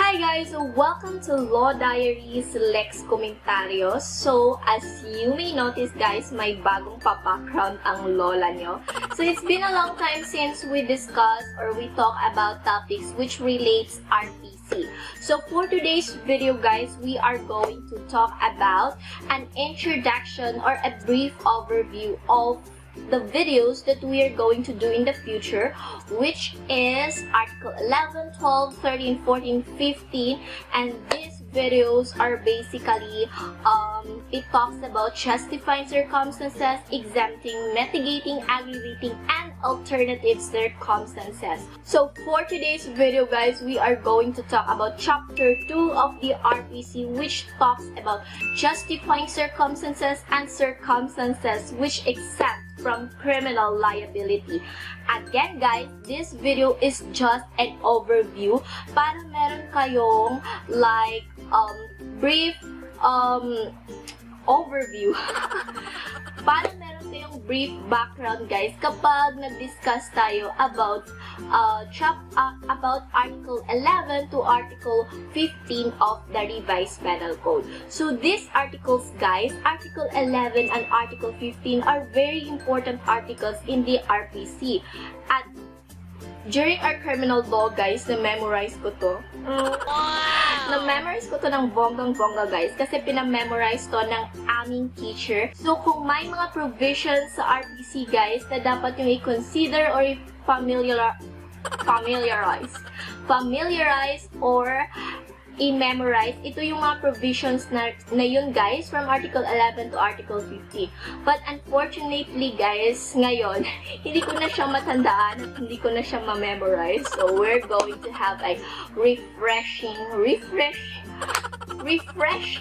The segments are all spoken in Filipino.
Hi guys! Welcome to Law Diaries Lex Comentarios. So, as you may notice guys, may bagong pa-background ang lola nyo. So, it's been a long time since we discussed or we talk about topics which relates RPC. So, for today's video guys, we are going to talk about an introduction or a brief overview of the videos that we are going to do in the future, which is Article 11, 12, 13, 14, 15, and these videos are basically, it talks about justifying circumstances, exempting, mitigating, aggravating, and alternative circumstances. So for today's video guys, we are going to talk about Chapter 2 of the RPC, which talks about justifying circumstances and circumstances which exempt from criminal liability. Again guys, this video is just an overview para meron kayong like brief overview para meron kayong brief background guys kapag nag-discuss tayo about Article 11 to Article 15 of the Revised Penal Code. So these articles guys, Article 11 and Article 15 are very important articles in the RPC. At during our criminal law guys, na-memorize ko to. Na-memorize ko to ng bonggang-bongga guys kasi pinamemorize to ng aming teacher. So kung may mga provisions sa RPC guys na dapat yung i-consider or familiarize or i-memorize, ito yung mga provisions na yun guys from Article 11 to Article 15. But unfortunately guys, ngayon, hindi ko na siya matandaan at hindi ko na siya ma-memorize. So we're going to have a refresh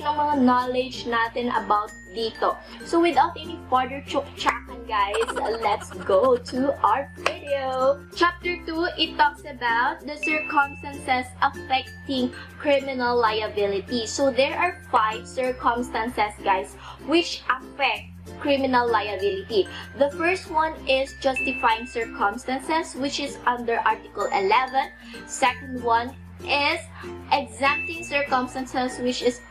ng mga knowledge natin about dito. So without any further chuk-chakan guys, let's go to our video. Chapter 2, it talks about the circumstances affecting criminal liability. So there are 5 circumstances guys which affect criminal liability. The first one is justifying circumstances, which is under Article 11. Second one is exempting circumstances, which is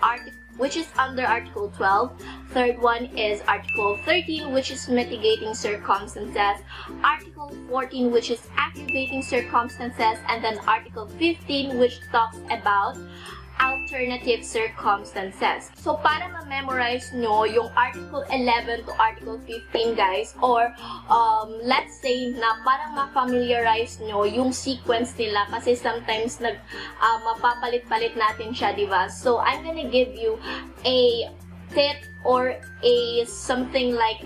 under Article 12. Third one is Article 13, which is mitigating circumstances. Article 14, which is aggravating circumstances. And then Article 15, which talks about alternative circumstances. So, para ma-memorize nyo yung Article 11 to Article 15, guys, or let's say na parang ma-familiarize nyo yung sequence nila kasi sometimes mapapalit-palit natin siya, diba? So, I'm gonna give you a tip or a something like,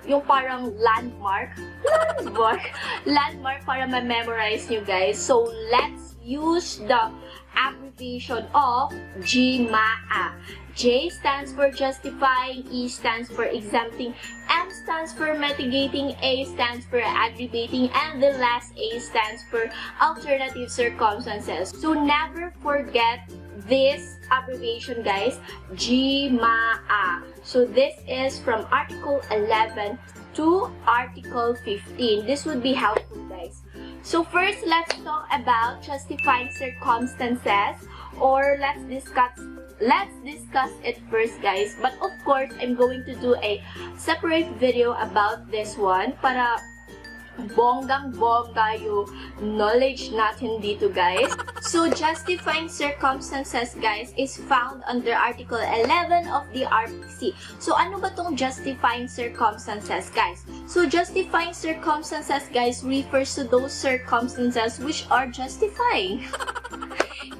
yung parang landmark para ma-memorize nyo, guys. So, let's use the abbreviation of JEMAA. J stands for justifying, E stands for exempting, M stands for mitigating, A stands for aggravating, and the last A stands for alternative circumstances. So never forget this abbreviation guys, JEMAA. So this is from Article 11 to Article 15. This would be helpful guys. So first, let's talk about justifying circumstances, or let's discuss it first guys. But of course, I'm going to do a separate video about this one para bonggang-bongga yung knowledge natin dito guys. So justifying circumstances guys is found under Article 11 of the RPC. So ano ba tong justifying circumstances guys? So justifying circumstances guys refers to those circumstances which are justifying.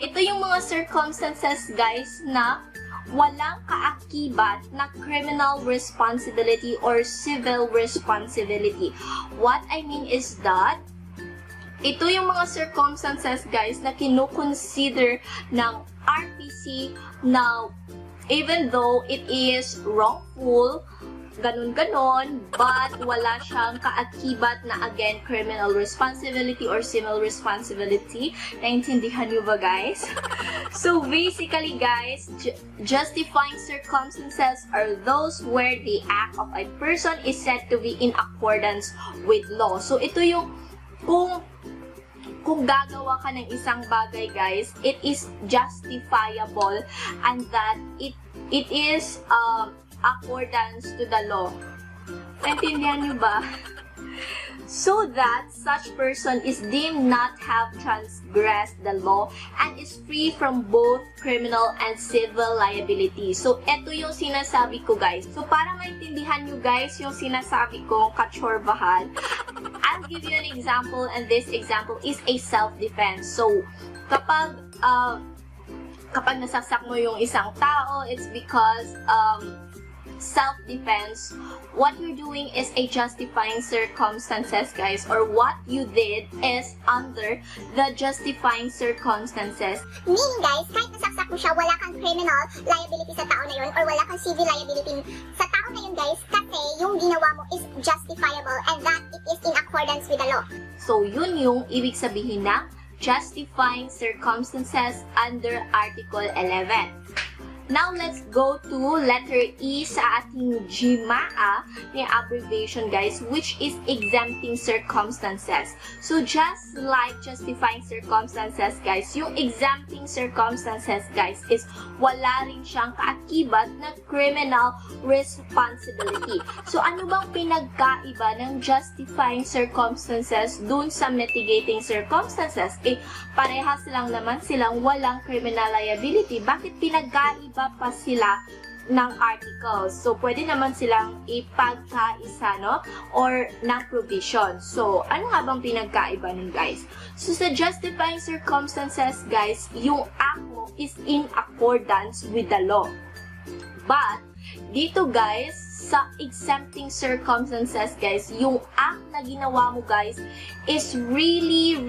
Ito yung mga circumstances guys na walang kaakibat na criminal responsibility or civil responsibility. What I mean is that ito yung mga circumstances guys na kino-consider ng RPC na even though it is wrongful, ganun-ganon, but wala siyang kaakibat na again criminal responsibility or civil responsibility. Naintindihan niyo ba guys? So basically guys, justifying circumstances are those where the act of a person is said to be in accordance with law. So ito yung kung kung gagawa ka ng isang bagay, guys, it is justifiable and that it is accordance to the law. Naintindihan nyo ba? So that such person is deemed not have transgressed the law and is free from both criminal and civil liability. So, ito yung sinasabi ko, guys. So, para maintindihan nyo, guys, yung sinasabi kong katsorbahan, I'll give you an example, and this example is a self-defense. So, kapag nasaksak mo yung isang tao, it's because self-defense, what you're doing is a justifying circumstances, guys, or what you did is under the justifying circumstances. Meaning, guys, kahit nasaksak mo siya, wala kang criminal liability sa tao na yun or wala kang civil liability sa tao na yun, guys, kasi yung ginawa mo is justifiable and that it is in accordance with the law. So, yun yung ibig sabihin ng justifying circumstances under Article 11. Now, let's go to letter E sa ating JEMAA ni abbreviation, guys, which is exempting circumstances. So, just like justifying circumstances, guys, yung exempting circumstances, guys, is wala rin siyang kaakibat na criminal responsibility. So, ano bang pinagkaiba ng justifying circumstances dun sa mitigating circumstances? Eh, parehas lang naman silang walang criminal liability. Bakit pinagkaiba pa sila ng articles? So, pwede naman silang ipagkaisa, no? Or ng provision. So, ano nga bang pinagkaiba nun, guys? So, sa justifying circumstances, guys, yung act mo is in accordance with the law. But, dito, guys, sa exempting circumstances, guys, yung act na ginawa mo, guys, is really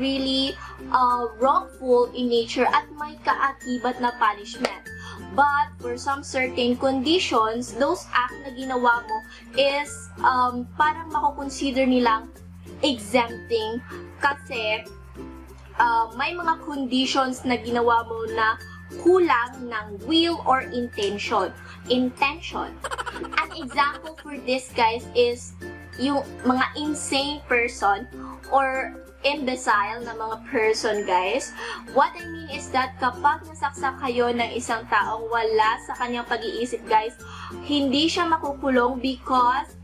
wrongful in nature at may kaakibat na punishment. But, for some certain conditions, those act na ginawa mo is parang makukonsider nilang exempting kasi may mga conditions na ginawa mo na kulang ng will or intention. An example for this, guys, is yung mga insane person or imbecile na mga person, guys. What I mean is that kapag nasaksak kayo ng isang taong wala sa kanyang pag-iisip, guys, hindi siya makukulong because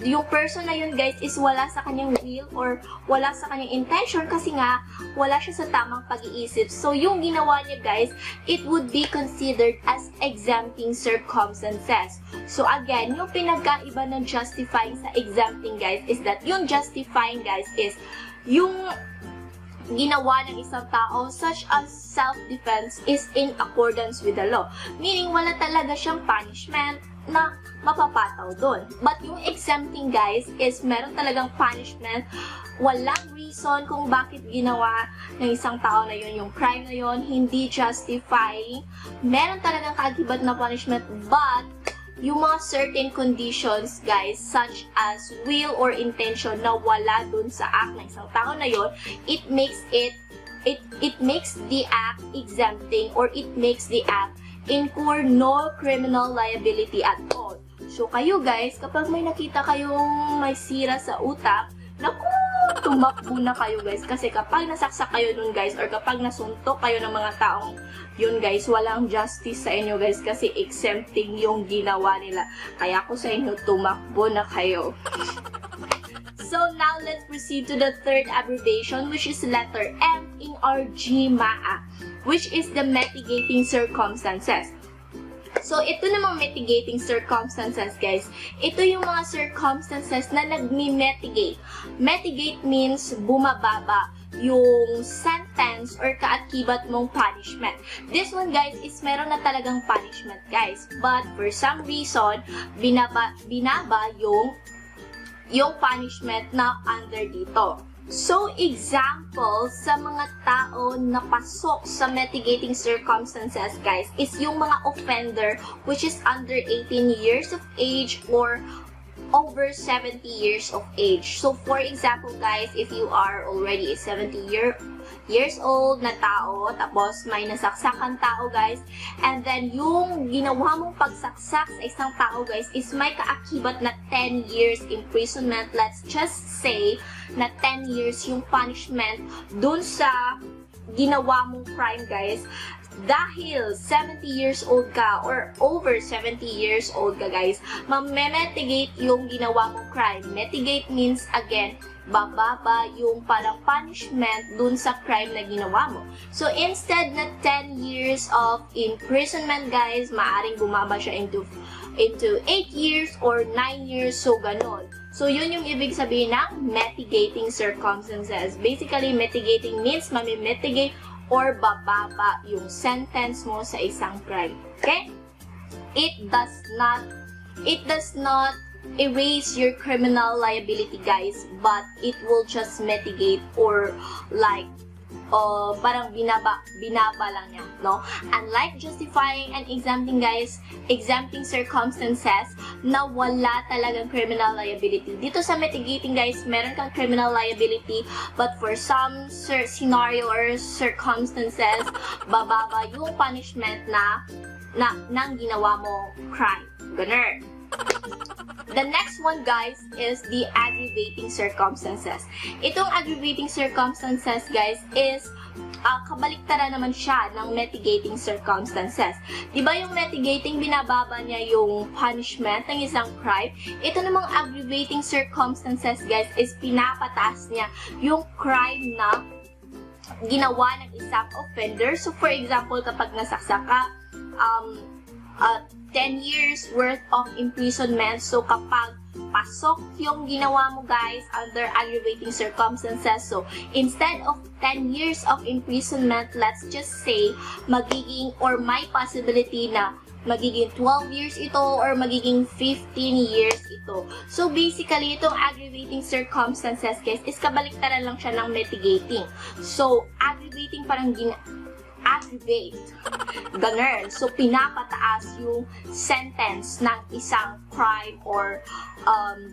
yung person na yun, guys, is wala sa kanyang will or wala sa kanyang intention kasi nga wala siya sa tamang pag-iisip. So, yung ginawa niya, guys, it would be considered as exempting circumstances. So, again, yung pinagkaiba ng justifying sa exempting, guys, is that yung justifying, guys, is yung ginawa ng isang tao such as self-defense is in accordance with the law. Meaning, wala talaga siyang punishment na mapapataw doon. But yung exempting, guys, is meron talagang punishment. Walang reason kung bakit ginawa ng isang tao na yun yung crime na yun. Hindi justifying. Meron talagang kaakibat na punishment. But, yung mga certain conditions, guys, such as will or intention na wala dun sa act ng isang tao na yun, it makes the act exempting or it makes the act incur no criminal liability at all. So, kayo, guys, kapag may nakita kayong may sira sa utak, naku, tumakbo na kayo, guys. Kasi kapag nasaksak kayo nun, guys, or kapag nasuntok kayo ng mga taong yun, guys, walang justice sa inyo, guys, kasi exempting yung ginawa nila. Kaya ako sa inyo, tumakbo na kayo. So, now let's proceed to the third abbreviation, which is letter M in our JEMAA, which is the mitigating circumstances. So, ito namang mitigating circumstances, guys. Ito yung mga circumstances na nagmi-mitigate. Mitigate means bumababa yung sentence or kaakibat mong punishment. This one, guys, is meron na talagang punishment, guys. But, for some reason, binaba yung punishment na under dito. So, example sa mga tao na pasok sa mitigating circumstances, guys, is yung mga offender which is under 18 years of age or over 70 years of age. So, for example, guys, if you are already a 70 years old na tao, tapos may nasaksakan tao, guys, and then yung ginawa mong pagsaksak sa isang tao, guys, is may kaakibat na 10 years imprisonment. Let's just say na 10 years yung punishment dun sa ginawa mong crime, guys. Dahil 70 years old ka or over 70 years old ka, guys, ma-mitigate yung ginawa mong crime. Mitigate means, again, bababa yung parang punishment dun sa crime na ginawa mo. So, instead na 10 years of imprisonment, guys, maaring bumaba siya into 8 years or 9 years, so ganon. So, yun yung ibig sabihin ng mitigating circumstances. Basically, mitigating means mami-mitigate or bababa yung sentence mo sa isang crime. Okay? It does not erase your criminal liability, guys, but it will just mitigate or like parang binaba lang niya, no? Unlike justifying and exempting, guys, exempting circumstances na wala talagang criminal liability. Dito sa mitigating, guys, meron kang criminal liability, but for some scenario or circumstances, bababa yung punishment ng ginawa mo crime. Ganun. The next one, guys, is the aggravating circumstances. Itong aggravating circumstances, guys, is kabaliktaran naman siya ng mitigating circumstances. Diba yung mitigating, binababa niya yung punishment ng isang crime? Ito namang aggravating circumstances, guys, is pinapataas niya yung crime na ginawa ng isang offender. So, for example, kapag nasaksak ka, 10 years worth of imprisonment. So, kapag pasok yung ginawa mo, guys, under aggravating circumstances, so, instead of 10 years of imprisonment, let's just say, magiging, or may possibility na magiging 12 years ito, or magiging 15 years ito. So, basically, itong aggravating circumstances, guys, is kabaliktaran lang siya ng mitigating. So, aggravating parang aggravate. Ganun. So, pinapataas yung sentence ng isang crime or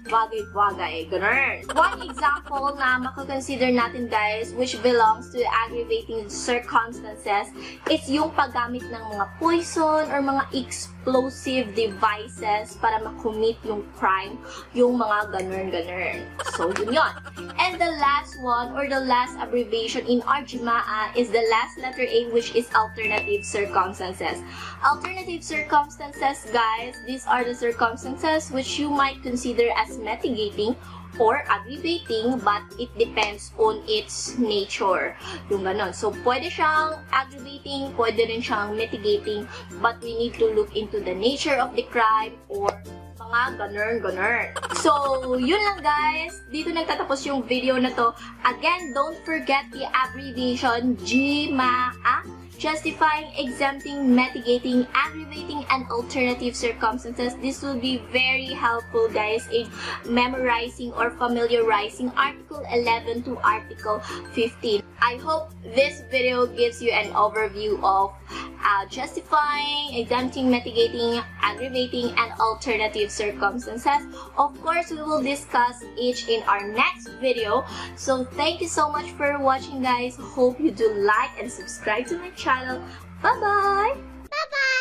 bagay-bagay. Ganun. One example na makakonsider natin, guys, which belongs to aggravating circumstances, is yung paggamit ng mga poison or mga explosive devices para makommit yung crime, yung mga ganun. So, yun yun. And the last one, or the last abbreviation in our JEMAA is the last letter A, which is alternative circumstances. Alternative circumstances, guys, these are the circumstances which you might consider as mitigating or aggravating, but it depends on its nature. Yung ganon. So, pwede siyang aggravating, pwede rin siyang mitigating, but we need to look into the nature of the crime or mga ganun. So, yun lang, guys. Dito nagtatapos yung video na to. Again, don't forget the abbreviation JEMAA. Justifying, exempting, mitigating, aggravating, and alternative circumstances. This will be very helpful, guys, in memorizing or familiarizing Article 11 to Article 15. I hope this video gives you an overview of justifying, exempting, mitigating, aggravating, and alternative circumstances. Of course, we will discuss each in our next video. So, thank you so much for watching, guys. Hope you do like and subscribe to my channel. Bye-bye! Bye-bye!